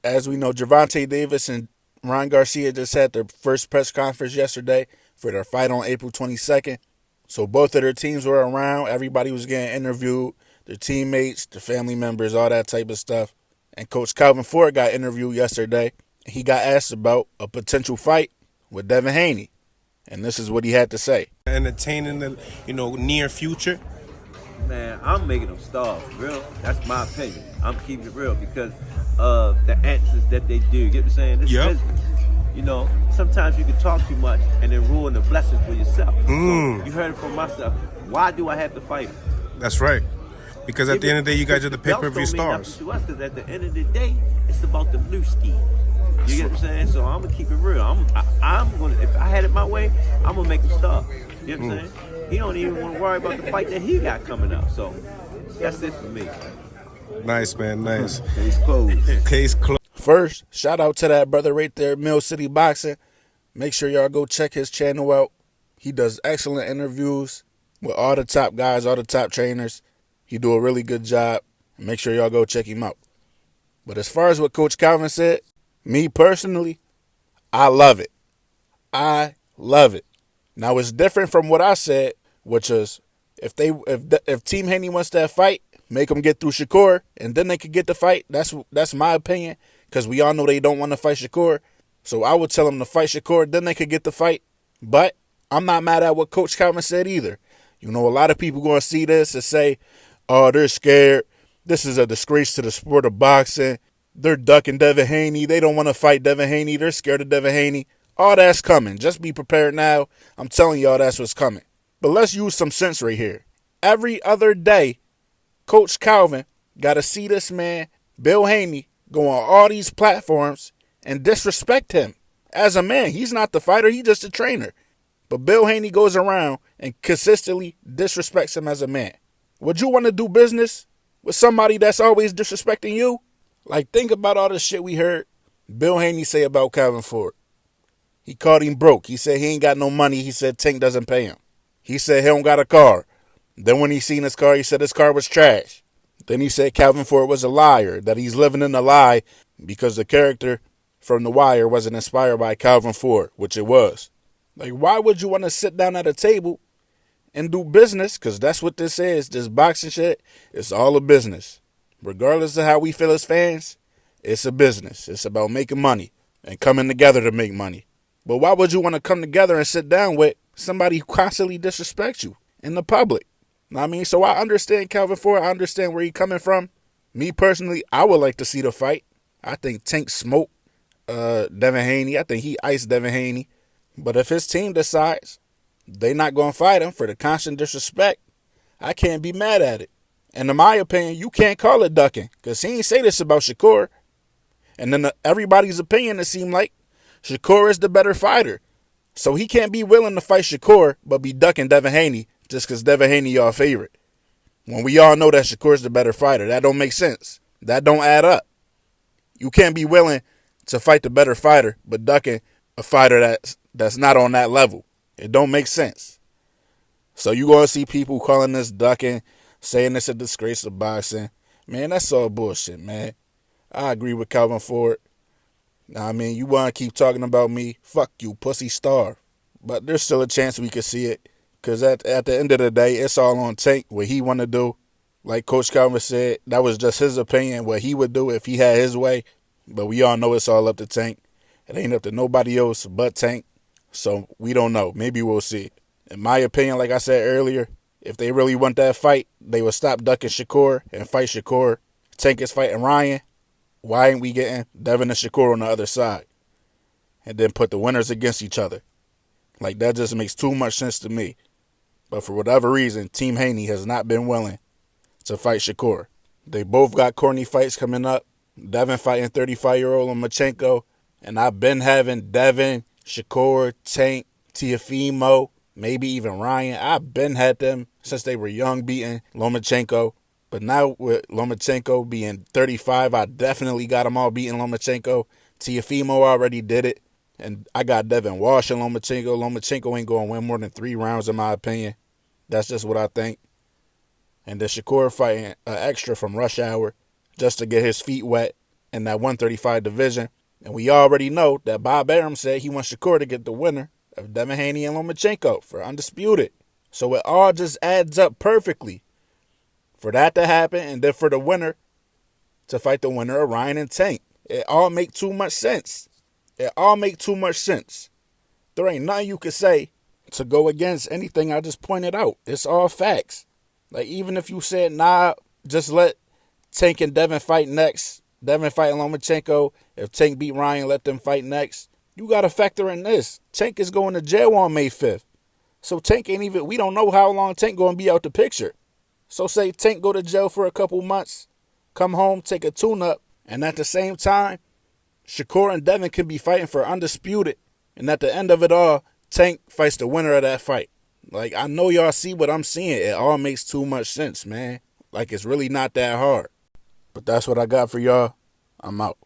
As we know, Gervonta Davis and Ryan Garcia just had their first press conference yesterday for their fight on April 22nd. So both of their teams were around. Everybody was getting interviewed. Their teammates, their family members, all that type of stuff. And Coach Calvin Ford got interviewed yesterday. He got asked about a potential fight with Devin Haney. And this is what he had to say. Entertaining the near future. Man, I'm making them starve, real. That's my opinion. I'm keeping it real because of the answers that they do. You get what I'm saying? This is business. Sometimes you can talk too much and then ruin the blessing for yourself. So you heard it from myself. Why do I have to fight him? That's right. Because at the end of the day, you guys are the pay-per-view stars. To us, because at the end of the day, it's about the blue ski. You get what I'm saying? So I'm gonna keep it real. I'm gonna. If I had it my way, I'm gonna make him stop. You know what I'm saying? He don't even want to worry about the fight that he got coming up. So that's it for me. Nice, man. Nice. Case closed. Case closed. First, shout out to that brother right there, Mill City Boxing. Make sure y'all go check his channel out. He does excellent interviews with all the top guys, all the top trainers. He do a really good job. Make sure y'all go check him out. But as far as what Coach Calvin said, me personally, I love it. I love it. Now it's different from what I said, which is if Team Haney wants that fight, make them get through Shakur, and then they could get the fight. That's my opinion, because we all know they don't want to fight Shakur. So I would tell them to fight Shakur, then they could get the fight. But I'm not mad at what Coach Calvin said either. A lot of people going to see this and say, oh, they're scared. This is a disgrace to the sport of boxing. They're ducking Devin Haney. They don't want to fight Devin Haney. They're scared of Devin Haney. All that's coming. Just be prepared now. I'm telling y'all that's what's coming. But let's use some sense right here. Every other day, Coach Calvin got to see this man, Bill Haney, go on all these platforms and disrespect him. As a man, he's not the fighter. He's just a trainer. But Bill Haney goes around and consistently disrespects him as a man. Would you want to do business with somebody that's always disrespecting you? Like, think about all the shit we heard Bill Haney say about Calvin Ford. He called him broke. He said he ain't got no money. He said Tank doesn't pay him. He said he don't got a car. Then when he seen his car, he said his car was trash. Then he said Calvin Ford was a liar, that he's living in a lie because the character from The Wire wasn't inspired by Calvin Ford, which it was. Like, why would you want to sit down at a table and do business? Because that's what this is. This boxing shit, it's all a business. Regardless of how we feel as fans, it's a business. It's about making money and coming together to make money. But why would you want to come together and sit down with somebody who constantly disrespects you in the public? Know what I mean? So I understand Calvin Ford. I understand where he's coming from. Me personally, I would like to see the fight. I think Tank smoked Devin Haney. I think he iced Devin Haney. But if his team decides they not going to fight him for the constant disrespect, I can't be mad at it. And in my opinion, you can't call it ducking, because he ain't say this about Shakur. And then everybody's opinion, it seemed like Shakur is the better fighter. So he can't be willing to fight Shakur but be ducking Devin Haney just because Devin Haney y'all favorite. When we all know that Shakur's the better fighter. That don't make sense. That don't add up. You can't be willing to fight the better fighter but ducking a fighter that's not on that level. It don't make sense. So you going to see people calling this ducking, saying it's a disgrace to boxing. Man, that's all bullshit, man. I agree with Calvin Ford. I mean, you want to keep talking about me, fuck you, pussy star. But there's still a chance we could see it. Because at the end of the day, it's all on Tank, what he want to do. Like Coach Calvin said, that was just his opinion, what he would do if he had his way. But we all know it's all up to Tank. It ain't up to nobody else but Tank. So we don't know. Maybe we'll see. In my opinion, like I said earlier, if they really want that fight, they would stop ducking Shakur and fight Shakur. Tank is fighting Ryan. Why ain't we getting Devin and Shakur on the other side? And then put the winners against each other. Like, that just makes too much sense to me. But for whatever reason, Team Haney has not been willing to fight Shakur. They both got corny fights coming up. Devin fighting 35-year-old Lomachenko. And I've been having Devin, Shakur, Tank, Teofimo, maybe even Ryan. I've been had them since they were young beating Lomachenko. But now with Lomachenko being 35, I definitely got them all beating Lomachenko. Teofimo already did it. And I got Devin washing Lomachenko. Lomachenko ain't going to win more than 3 rounds in my opinion. That's just what I think. And then Shakur fighting an extra from Rush Hour just to get his feet wet. in that 135 division. And we already know that Bob Arum said he wants Shakur to get the winner of Devin Haney and Lomachenko for undisputed. So it all just adds up perfectly for that to happen, and then for the winner to fight the winner of Ryan and Tank. It all make too much sense. It all make too much sense. There ain't nothing you could say to go against anything I just pointed out. It's all facts. Like, even if you said, nah, just let Tank and Devin fight next. Devin fighting Lomachenko. If Tank beat Ryan, let them fight next. You got to factor in this. Tank is going to jail on May 5th. So Tank ain't even, we don't know how long Tank going to be out the picture. So say Tank go to jail for a couple months, come home, take a tune-up, and at the same time, Shakur and Devin can be fighting for undisputed. And at the end of it all, Tank fights the winner of that fight. Like, I know y'all see what I'm seeing. It all makes too much sense, man. Like, it's really not that hard. But that's what I got for y'all. I'm out.